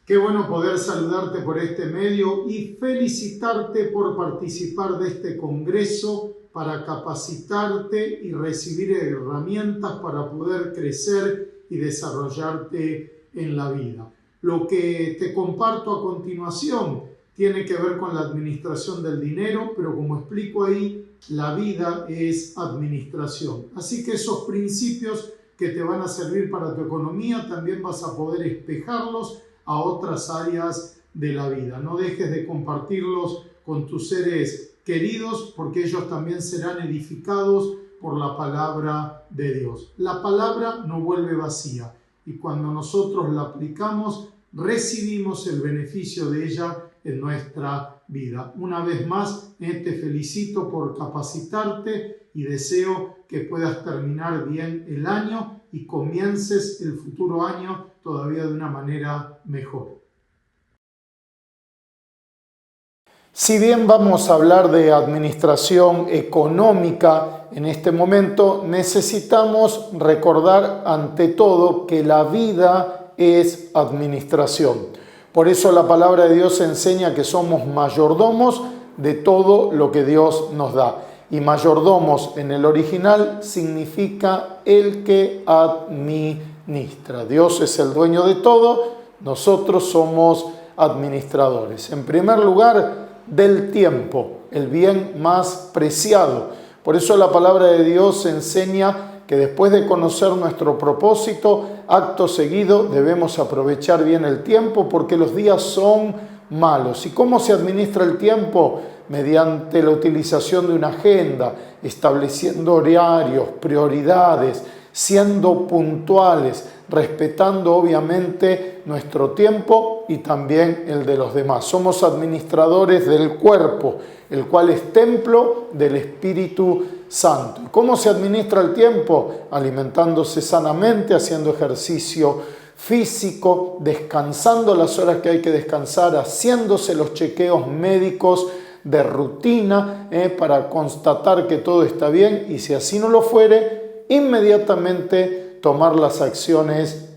Qué bueno poder saludarte por este medio y felicitarte por participar de este congreso para capacitarte y recibir herramientas para poder crecer y desarrollarte en la vida. Lo que te comparto a continuación tiene que ver con la administración del dinero, pero como explico ahí, la vida es administración. Así que esos principios que te van a servir para tu economía también vas a poder espejarlos a otras áreas de la vida. No dejes de compartirlos con tus seres queridos porque ellos también serán edificados por la palabra de Dios. La palabra no vuelve vacía y cuando nosotros la aplicamos recibimos el beneficio de ella en nuestra vida. Una vez más, te felicito por capacitarte y deseo que puedas terminar bien el año y comiences el futuro año todavía de una manera mejor. Si bien vamos a hablar de administración económica en este momento, necesitamos recordar ante todo que la vida es administración. Por eso la palabra de Dios enseña que somos mayordomos de todo lo que Dios nos da. Y mayordomos en el original significa el que administra. Dios es el dueño de todo, nosotros somos administradores. En primer lugar, del tiempo, el bien más preciado. Por eso la palabra de Dios enseña que después de conocer nuestro propósito, acto seguido debemos aprovechar bien el tiempo porque los días son malos. ¿Y cómo se administra el tiempo? Mediante la utilización de una agenda, estableciendo horarios, prioridades, siendo puntuales, respetando obviamente nuestro tiempo y también el de los demás. Somos administradores del cuerpo, el cual es templo del Espíritu Santo. ¿Y cómo se administra el tiempo? Alimentándose sanamente, haciendo ejercicio físico, descansando las horas que hay que descansar, haciéndose los chequeos médicos de rutina para constatar que todo está bien y si así no lo fuere, inmediatamente tomar las acciones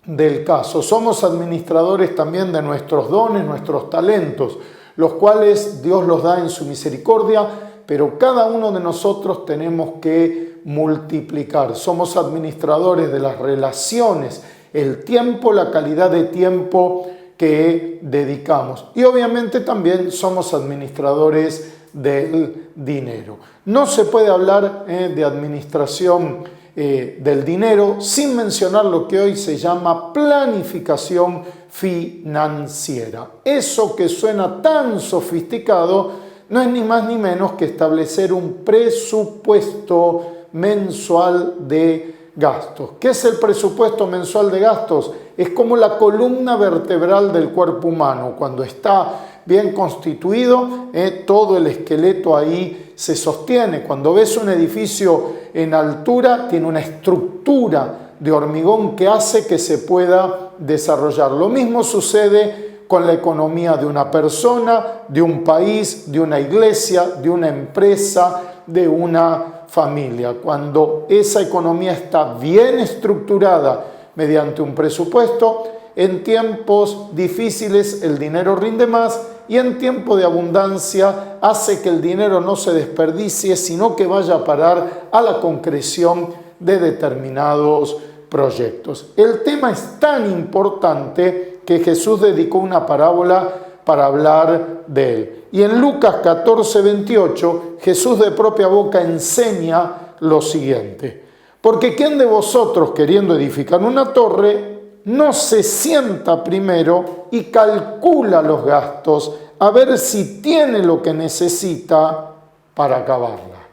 del caso. Somos administradores también de nuestros dones, nuestros talentos, los cuales Dios los da en su misericordia, pero cada uno de nosotros tenemos que multiplicar. Somos administradores de las relaciones, el tiempo, la calidad de tiempo que dedicamos. Y obviamente también somos administradores del dinero. No se puede hablar de administración del dinero sin mencionar lo que hoy se llama planificación financiera. Eso que suena tan sofisticado no es ni más ni menos que establecer un presupuesto mensual de gastos. ¿Qué es el presupuesto mensual de gastos? Es como la columna vertebral del cuerpo humano. Cuando está bien constituido, todo el esqueleto ahí se sostiene. Cuando ves un edificio en altura, tiene una estructura de hormigón que hace que se pueda desarrollar. Lo mismo sucede con la economía de una persona, de un país, de una iglesia, de una empresa, de una familia. Cuando esa economía está bien estructurada mediante un presupuesto, en tiempos difíciles el dinero rinde más y en tiempo de abundancia hace que el dinero no se desperdicie, sino que vaya a parar a la concreción de determinados proyectos. El tema es tan importante que Jesús dedicó una parábola para hablar de él. Y en Lucas 14:28, Jesús de propia boca enseña lo siguiente: porque ¿quién de vosotros, queriendo edificar una torre, no se sienta primero y calcula los gastos a ver si tiene lo que necesita para acabarla?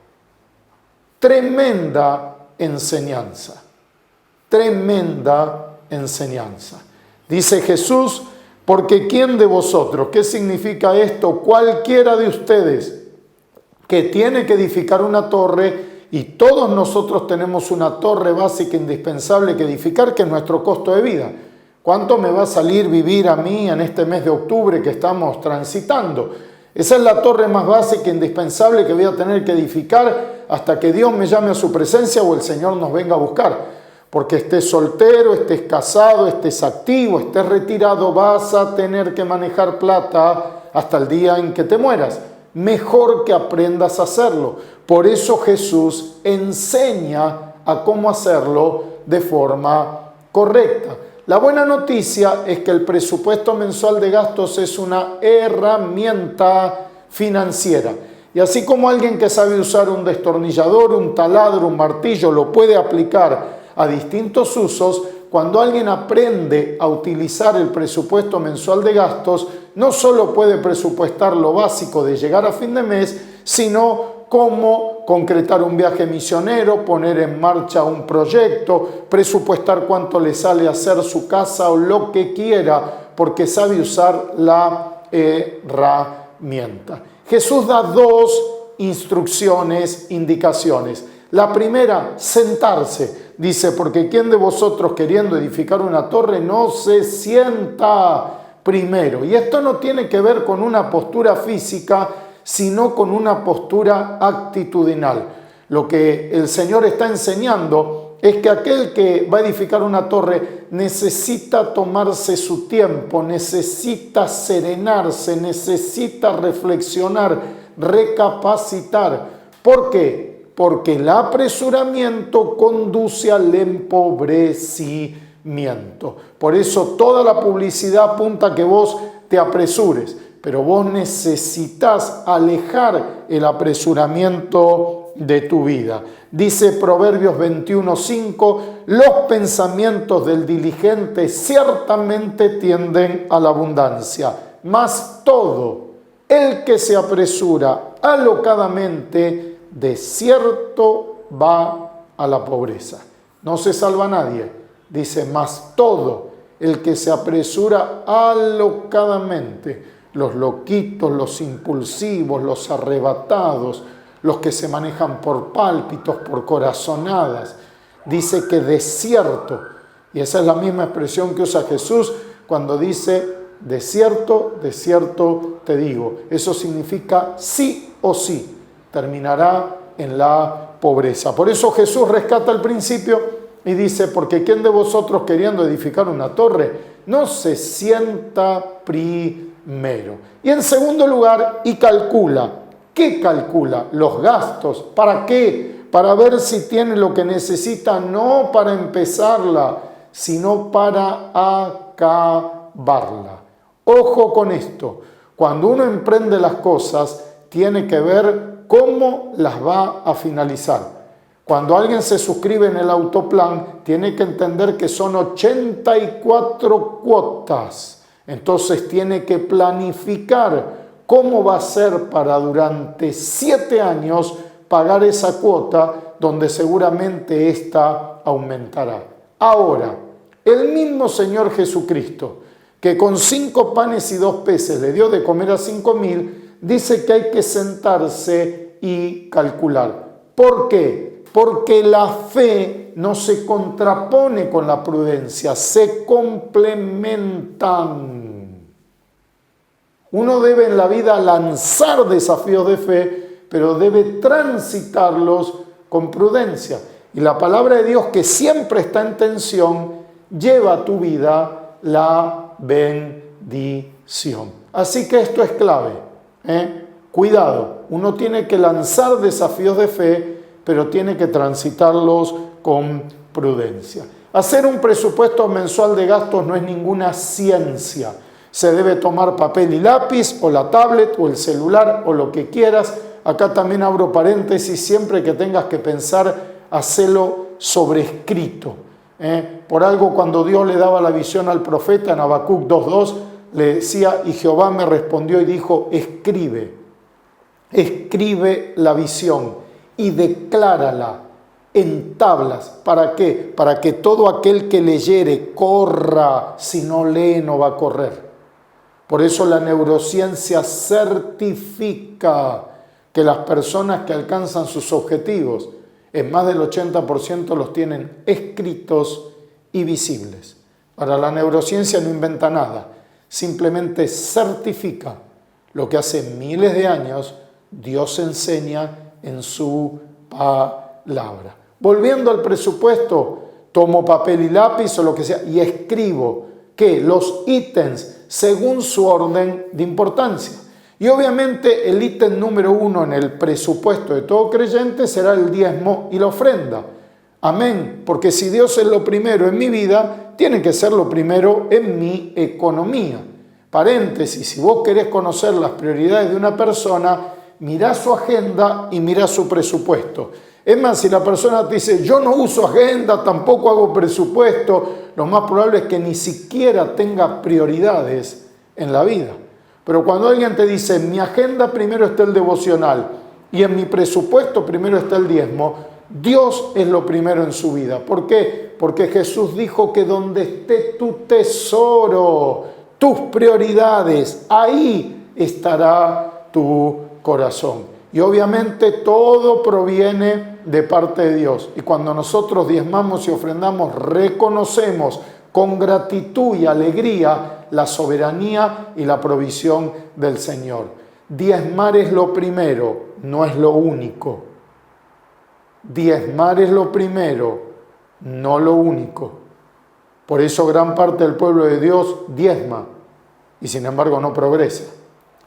Tremenda enseñanza, tremenda enseñanza. Dice Jesús, porque ¿quién de vosotros? ¿Qué significa esto? Cualquiera de ustedes que tiene que edificar una torre, y todos nosotros tenemos una torre básica indispensable que edificar, que es nuestro costo de vida. ¿Cuánto me va a salir vivir a mí en este mes de octubre que estamos transitando? Esa es la torre más básica e indispensable que voy a tener que edificar hasta que Dios me llame a su presencia o el Señor nos venga a buscar. Porque estés soltero, estés casado, estés activo, estés retirado, vas a tener que manejar plata hasta el día en que te mueras. Mejor que aprendas a hacerlo. Por eso Jesús enseña a cómo hacerlo de forma correcta. La buena noticia es que el presupuesto mensual de gastos es una herramienta financiera. Y así como alguien que sabe usar un destornillador, un taladro, un martillo, lo puede aplicar a distintos usos, cuando alguien aprende a utilizar el presupuesto mensual de gastos, no solo puede presupuestar lo básico de llegar a fin de mes, sino cómo concretar un viaje misionero, poner en marcha un proyecto, presupuestar cuánto le sale hacer su casa o lo que quiera, porque sabe usar la herramienta. Jesús da dos instrucciones, indicaciones. La primera, sentarse. Dice, porque ¿quién de vosotros queriendo edificar una torre no se sienta primero? Y esto no tiene que ver con una postura física, sino con una postura actitudinal. Lo que el Señor está enseñando es que aquel que va a edificar una torre necesita tomarse su tiempo, necesita serenarse, necesita reflexionar, recapacitar. ¿Por qué? Porque el apresuramiento conduce al empobrecimiento. Por eso toda la publicidad apunta a que vos te apresures, pero vos necesitas alejar el apresuramiento de tu vida. Dice Proverbios 21:5, los pensamientos del diligente ciertamente tienden a la abundancia, mas todo el que se apresura alocadamente de cierto va a la pobreza. No se salva nadie. Dice, mas todo el que se apresura alocadamente, los loquitos, los impulsivos, los arrebatados, los que se manejan por pálpitos, por corazonadas, dice que de cierto, y esa es la misma expresión que usa Jesús cuando dice, de cierto te digo. Eso significa sí o sí. Terminará en la pobreza. Por eso Jesús rescata el principio y dice, porque ¿quién de vosotros queriendo edificar una torre no se sienta primero? Y en segundo lugar, y calcula. ¿Qué calcula? Los gastos. ¿Para qué? Para ver si tiene lo que necesita, no para empezarla, sino para acabarla. Ojo con esto. Cuando uno emprende las cosas, tiene que ver cómo las va a finalizar. Cuando alguien se suscribe en el autoplan, tiene que entender que son 84 cuotas. Entonces tiene que planificar cómo va a ser para durante 7 años pagar esa cuota, donde seguramente esta aumentará. Ahora, el mismo Señor Jesucristo, que con 5 panes y 2 peces le dio de comer a 5.000, dice que hay que sentarse y calcular. ¿Por qué? Porque la fe no se contrapone con la prudencia, se complementan. Uno debe en la vida lanzar desafíos de fe, pero debe transitarlos con prudencia. Y la palabra de Dios, que siempre está en tensión, lleva a tu vida la bendición. Así que esto es clave. Cuidado, uno tiene que lanzar desafíos de fe, pero tiene que transitarlos con prudencia. Hacer un presupuesto mensual de gastos no es ninguna ciencia. Se debe tomar papel y lápiz, o la tablet, o el celular, o lo que quieras. Acá también abro paréntesis, siempre que tengas que pensar, hacelo sobrescrito. Por algo, cuando Dios le daba la visión al profeta en Habacuc 2:2, le decía, y Jehová me respondió y dijo, escribe la visión y declárala en tablas. ¿Para qué? Para que todo aquel que leyere corra. Si no lee, no va a correr. Por eso la neurociencia certifica que las personas que alcanzan sus objetivos, en más del 80% los tienen escritos y visibles. Para la neurociencia no inventa nada. Simplemente certifica lo que hace miles de años Dios enseña en su palabra. Volviendo al presupuesto, tomo papel y lápiz o lo que sea y escribo que los ítems según su orden de importancia. Y obviamente el ítem número 1 en el presupuesto de todo creyente será el diezmo y la ofrenda. Amén, porque si Dios es lo primero en mi vida, tiene que ser lo primero en mi economía. Paréntesis, si vos querés conocer las prioridades de una persona, mirá su agenda y mirá su presupuesto. Es más, si la persona te dice, yo no uso agenda, tampoco hago presupuesto, lo más probable es que ni siquiera tenga prioridades en la vida. Pero cuando alguien te dice, en mi agenda primero está el devocional y en mi presupuesto primero está el diezmo, Dios es lo primero en su vida. ¿Por qué? Porque Jesús dijo que donde esté tu tesoro, tus prioridades, ahí estará tu corazón. Y obviamente todo proviene de parte de Dios. Y cuando nosotros diezmamos y ofrendamos, reconocemos con gratitud y alegría la soberanía y la provisión del Señor. Diezmar es lo primero, no es lo único. Diezmar es lo primero, no lo único. Por eso gran parte del pueblo de Dios diezma y sin embargo no progresa.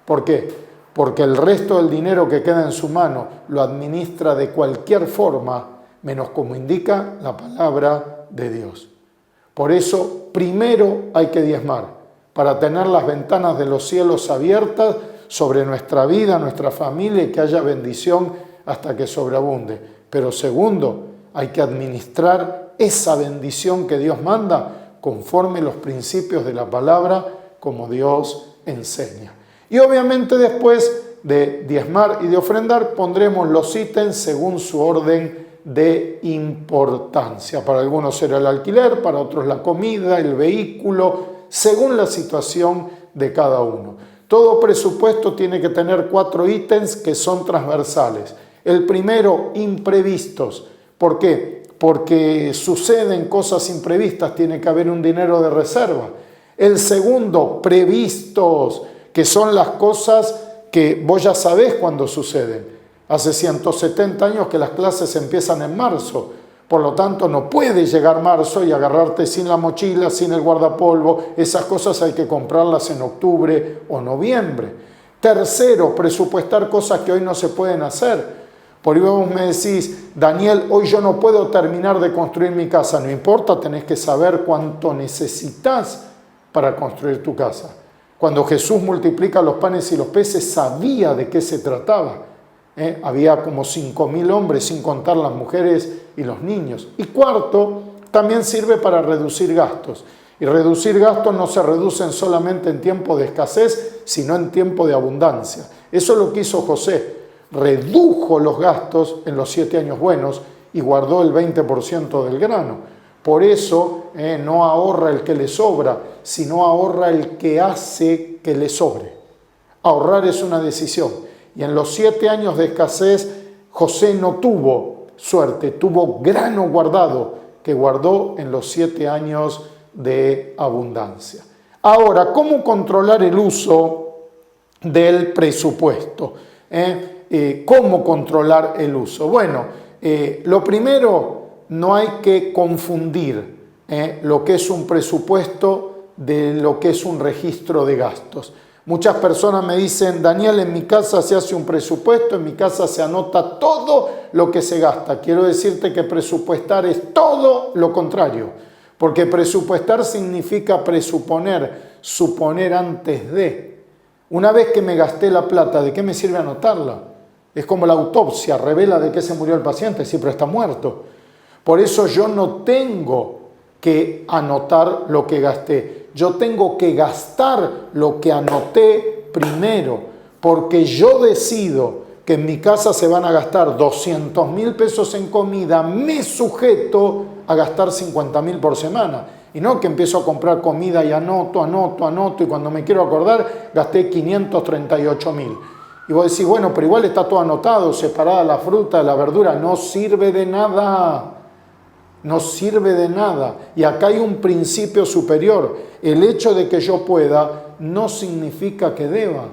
¿Por qué? Porque el resto del dinero que queda en su mano lo administra de cualquier forma, menos como indica la palabra de Dios. Por eso, primero hay que diezmar, para tener las ventanas de los cielos abiertas sobre nuestra vida, nuestra familia, y que haya bendición hasta que sobreabunde. Pero segundo, hay que administrar esa bendición que Dios manda conforme los principios de la palabra, como Dios enseña. Y obviamente después de diezmar y de ofrendar, pondremos los ítems según su orden de importancia. Para algunos será el alquiler, para otros la comida, el vehículo, según la situación de cada uno. Todo presupuesto tiene que tener 4 ítems que son transversales. El primero, imprevistos. ¿Por qué? Porque suceden cosas imprevistas, tiene que haber un dinero de reserva. El segundo, previstos, que son las cosas que vos ya sabés cuándo suceden. Hace 170 años que las clases empiezan en marzo, por lo tanto no puede llegar marzo y agarrarte sin la mochila, sin el guardapolvo. Esas cosas hay que comprarlas en octubre o noviembre. Tercero, presupuestar cosas que hoy no se pueden hacer. Por ahí vos me decís, Daniel, hoy yo no puedo terminar de construir mi casa. No importa, tenés que saber cuánto necesitas para construir tu casa. Cuando Jesús multiplica los panes y los peces, sabía de qué se trataba. Había como 5.000 hombres, sin contar las mujeres y los niños. Y cuarto, también sirve para reducir gastos. Y reducir gastos no se reducen solamente en tiempo de escasez, sino en tiempo de abundancia. Eso es lo que hizo José. Redujo los gastos en los 7 años buenos y guardó el 20% del grano. Por eso no ahorra el que le sobra, sino ahorra el que hace que le sobre. Ahorrar es una decisión. Y en los 7 años de escasez, José no tuvo suerte, tuvo grano guardado, que guardó en los 7 años de abundancia. Ahora, ¿cómo controlar el uso del presupuesto? ¿Cómo controlar el uso? Bueno, lo primero, no hay que confundir lo que es un presupuesto de lo que es un registro de gastos. Muchas personas me dicen, Daniel, en mi casa se hace un presupuesto, en mi casa se anota todo lo que se gasta. Quiero decirte que presupuestar es todo lo contrario, porque presupuestar significa presuponer, suponer antes de. Una vez que me gasté la plata, ¿de qué me sirve anotarla? Es como la autopsia, revela de qué se murió el paciente, siempre está muerto. Por eso yo no tengo que anotar lo que gasté. Yo tengo que gastar lo que anoté primero, porque yo decido que en mi casa se van a gastar 200.000 pesos en comida, me sujeto a gastar 50.000 por semana. Y no que empiezo a comprar comida y anoto, y cuando me quiero acordar, gasté 538.000. Y vos decís, bueno, pero igual está todo anotado, separada la fruta, la verdura, no sirve de nada. No sirve de nada. Y acá hay un principio superior. El hecho de que yo pueda no significa que deba.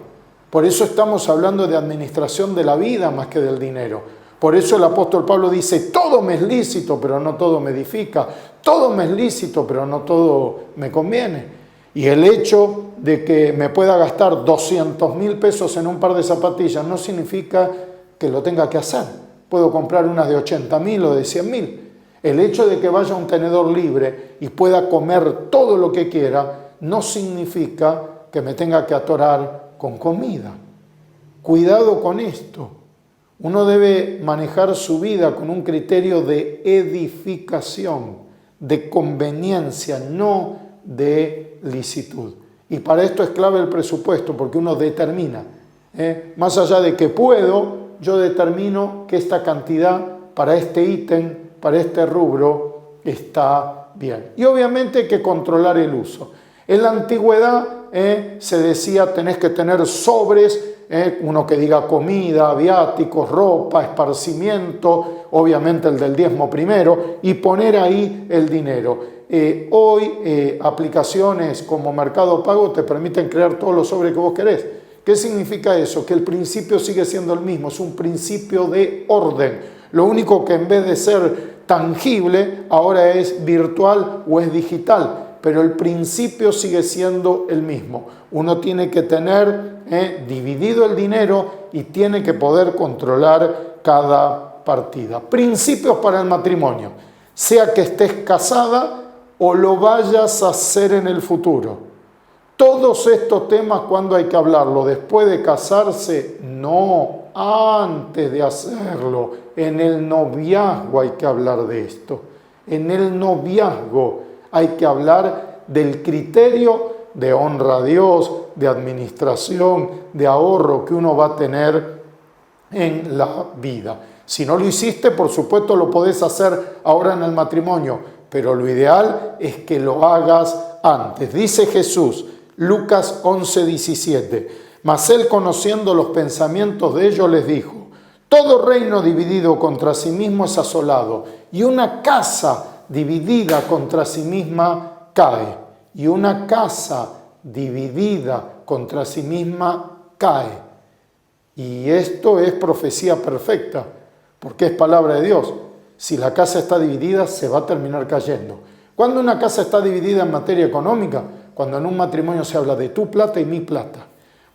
Por eso estamos hablando de administración de la vida más que del dinero. Por eso el apóstol Pablo dice, todo me es lícito, pero no todo me edifica. Todo me es lícito, pero no todo me conviene. Y el hecho de que me pueda gastar 200.000 pesos en un par de zapatillas no significa que lo tenga que hacer. Puedo comprar unas de 80.000 o de 100.000. El hecho de que vaya a un tenedor libre y pueda comer todo lo que quiera no significa que me tenga que atorar con comida. Cuidado con esto. Uno debe manejar su vida con un criterio de edificación, de conveniencia, no de licitud. Y para esto es clave el presupuesto, porque uno determina. Más allá de que puedo, yo determino que esta cantidad para este ítem, para este rubro, está bien. Y obviamente hay que controlar el uso. En la antigüedad se decía tenés que tener sobres, uno que diga comida, viáticos, ropa, esparcimiento, obviamente el del diezmo primero, y poner ahí el dinero. Hoy aplicaciones como Mercado Pago te permiten crear todos los sobres que vos querés. ¿Qué significa eso? Que el principio sigue siendo el mismo, es un principio de orden. Lo único que en vez de ser tangible, ahora es virtual o es digital, pero el principio sigue siendo el mismo. Uno tiene que tener dividido el dinero y tiene que poder controlar cada partida. Principios para el matrimonio, sea que estés casada o lo vayas a hacer en el futuro. Todos estos temas, ¿cuándo hay que hablarlo? ¿Después de casarse? No, antes de hacerlo. En el noviazgo hay que hablar de esto. En el noviazgo hay que hablar del criterio de honra a Dios, de administración, de ahorro que uno va a tener en la vida. Si no lo hiciste, por supuesto lo podés hacer ahora en el matrimonio, pero lo ideal es que lo hagas antes. Dice Jesús, Lucas 11:17, mas él, conociendo los pensamientos de ellos, les dijo, todo reino dividido contra sí mismo es asolado, y una casa dividida contra sí misma cae. Y una casa dividida contra sí misma cae. Y esto es profecía perfecta, porque es palabra de Dios. Si la casa está dividida, se va a terminar cayendo. ¿Cuándo una casa está dividida en materia económica? Cuando en un matrimonio se habla de tu plata y mi plata.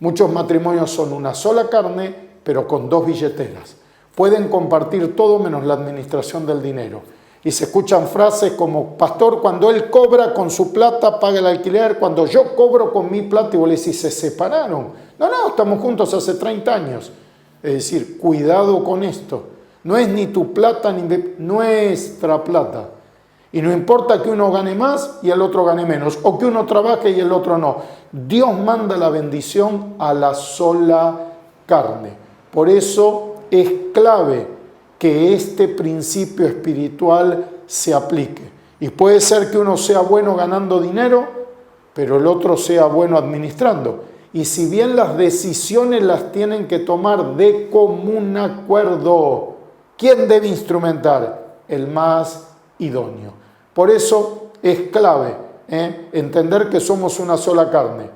Muchos matrimonios son una sola carne, pero con dos billeteras. Pueden compartir todo menos la administración del dinero. Y se escuchan frases como, pastor, cuando él cobra con su plata, paga el alquiler, cuando yo cobro con mi plata, y vos le decís, se separaron. No, estamos juntos hace 30 años. Es decir, cuidado con esto. No es ni tu plata ni nuestra plata. Y no importa que uno gane más y el otro gane menos, o que uno trabaje y el otro no. Dios manda la bendición a la sola carne. Por eso es clave que este principio espiritual se aplique. Y puede ser que uno sea bueno ganando dinero, pero el otro sea bueno administrando. Y si bien las decisiones las tienen que tomar de común acuerdo, ¿quién debe instrumentar? El más idóneo. Por eso es clave entender que somos una sola carne,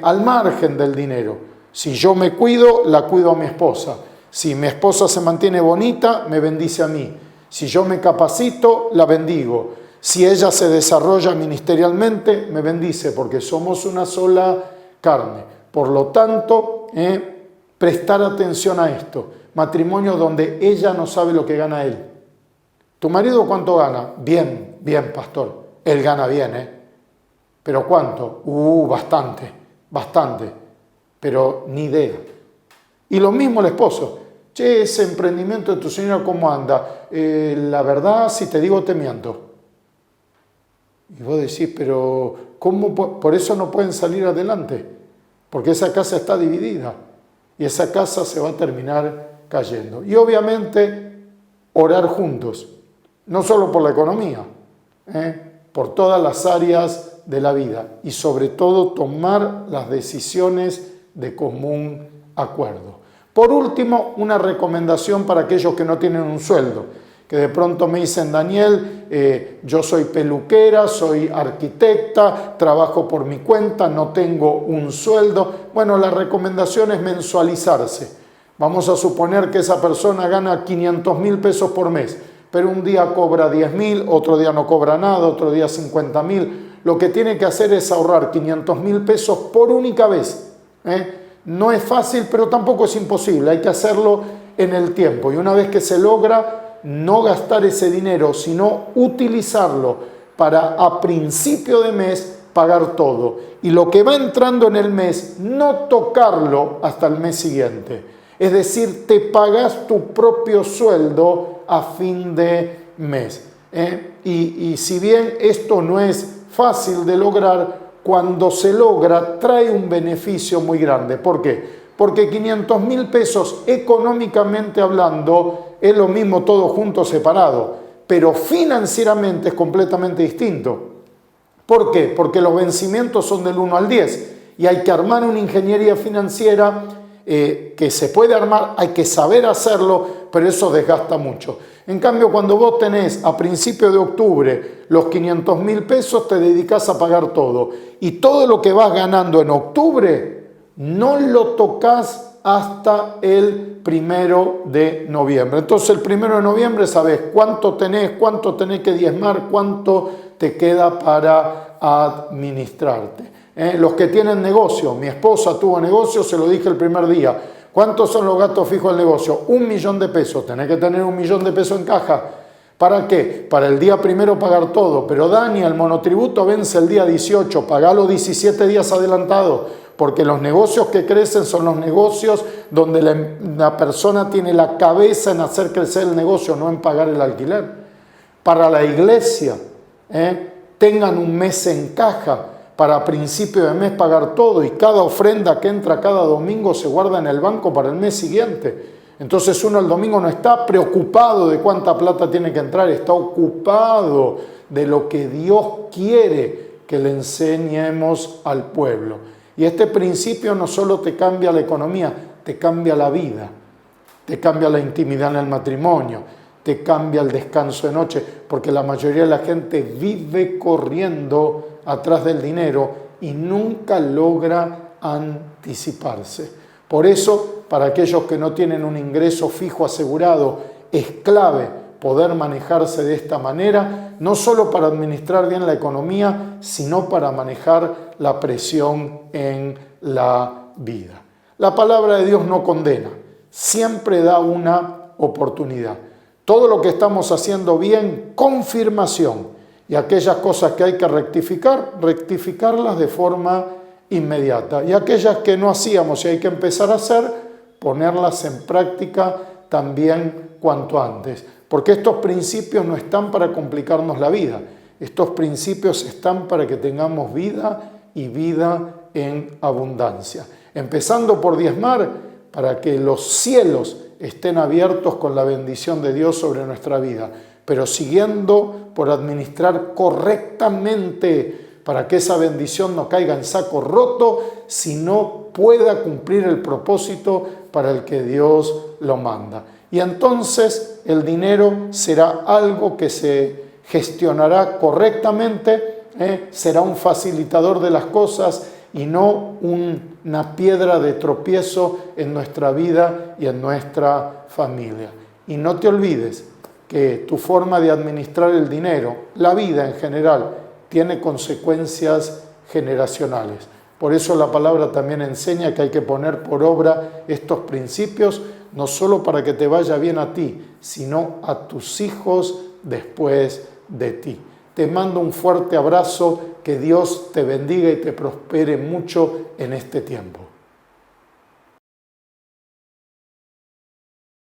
al margen del dinero. Si yo me cuido, la cuido a mi esposa. Si mi esposa se mantiene bonita, me bendice a mí. Si yo me capacito, la bendigo. Si ella se desarrolla ministerialmente, me bendice, porque somos una sola carne. Por lo tanto, prestar atención a esto. Matrimonio donde ella no sabe lo que gana él. ¿Tu marido cuánto gana? Bien, pastor. Él gana bien, ¿Pero cuánto? Bastante. Pero ni idea. Y lo mismo el esposo. Che, ese emprendimiento de tu señora, ¿cómo anda? La verdad, si te digo, te miento. Y vos decís, pero ¿cómo? Por eso no pueden salir adelante. Porque esa casa está dividida. Y esa casa se va a terminar cayendo. Y obviamente, orar juntos. No solo por la economía, por todas las áreas de la vida. Y sobre todo, tomar las decisiones de común acuerdo. Por último, una recomendación para aquellos que no tienen un sueldo, que de pronto me dicen, Daniel, yo soy peluquera, soy arquitecta, trabajo por mi cuenta, no tengo un sueldo. Bueno, la recomendación es mensualizarse. Vamos a suponer que esa persona gana 500.000 pesos por mes, pero un día cobra 10.000, otro día no cobra nada, otro día 50.000. Lo que tiene que hacer es ahorrar 500.000 pesos por única vez. No es fácil, pero tampoco es imposible. Hay que hacerlo en el tiempo. Y una vez que se logra, no gastar ese dinero, sino utilizarlo para a principio de mes pagar todo. Y lo que va entrando en el mes, no tocarlo hasta el mes siguiente. Es decir, te pagas tu propio sueldo a fin de mes. Y si bien esto no es fácil de lograr, cuando se logra trae un beneficio muy grande. ¿Por qué? Porque 500.000 pesos económicamente hablando es lo mismo todo junto separado, pero financieramente es completamente distinto. ¿Por qué? Porque los vencimientos son del 1 al 10 y hay que armar una ingeniería financiera que se puede armar, hay que saber hacerlo, pero eso desgasta mucho. En cambio, cuando vos tenés a principio de octubre los 500.000 pesos, te dedicás a pagar todo. Y todo lo que vas ganando en octubre, no lo tocas hasta el 1 de noviembre. Entonces, el 1 de noviembre sabés cuánto tenés que diezmar, cuánto te queda para administrarte. Los que tienen negocio, mi esposa tuvo negocio, se lo dije el primer día. ¿Cuántos son los gastos fijos del negocio? 1 millón de pesos. Tenés que tener 1 millón de pesos en caja. ¿Para qué? Para el día primero pagar todo. Pero Dani, el monotributo vence el día 18. Pagalo 17 días adelantado. Porque los negocios que crecen son los negocios donde la persona tiene la cabeza en hacer crecer el negocio, no en pagar el alquiler. Para la iglesia, tengan un mes en caja. Para principio de mes pagar todo y cada ofrenda que entra cada domingo se guarda en el banco para el mes siguiente. Entonces uno el domingo no está preocupado de cuánta plata tiene que entrar, está ocupado de lo que Dios quiere que le enseñemos al pueblo. Y este principio no solo te cambia la economía, te cambia la vida, te cambia la intimidad en el matrimonio, te cambia el descanso de noche, porque la mayoría de la gente vive corriendo atrás del dinero y nunca logra anticiparse. Por eso, para aquellos que no tienen un ingreso fijo asegurado, es clave poder manejarse de esta manera, no solo para administrar bien la economía, sino para manejar la presión en la vida. La palabra de Dios no condena, siempre da una oportunidad. Todo lo que estamos haciendo bien, confirmación. Y aquellas cosas que hay que rectificar, rectificarlas de forma inmediata. Y aquellas que no hacíamos y hay que empezar a hacer, ponerlas en práctica también cuanto antes. Porque estos principios no están para complicarnos la vida. Estos principios están para que tengamos vida y vida en abundancia. Empezando por diezmar, para que los cielos estén abiertos con la bendición de Dios sobre nuestra vida. Pero siguiendo por administrar correctamente para que esa bendición no caiga en saco roto, sino pueda cumplir el propósito para el que Dios lo manda. Y entonces el dinero será algo que se gestionará correctamente, será un facilitador de las cosas y no una piedra de tropiezo en nuestra vida y en nuestra familia. Y no te olvides que tu forma de administrar el dinero, la vida en general, tiene consecuencias generacionales. Por eso la palabra también enseña que hay que poner por obra estos principios, no solo para que te vaya bien a ti, sino a tus hijos después de ti. Te mando un fuerte abrazo, que Dios te bendiga y te prospere mucho en este tiempo.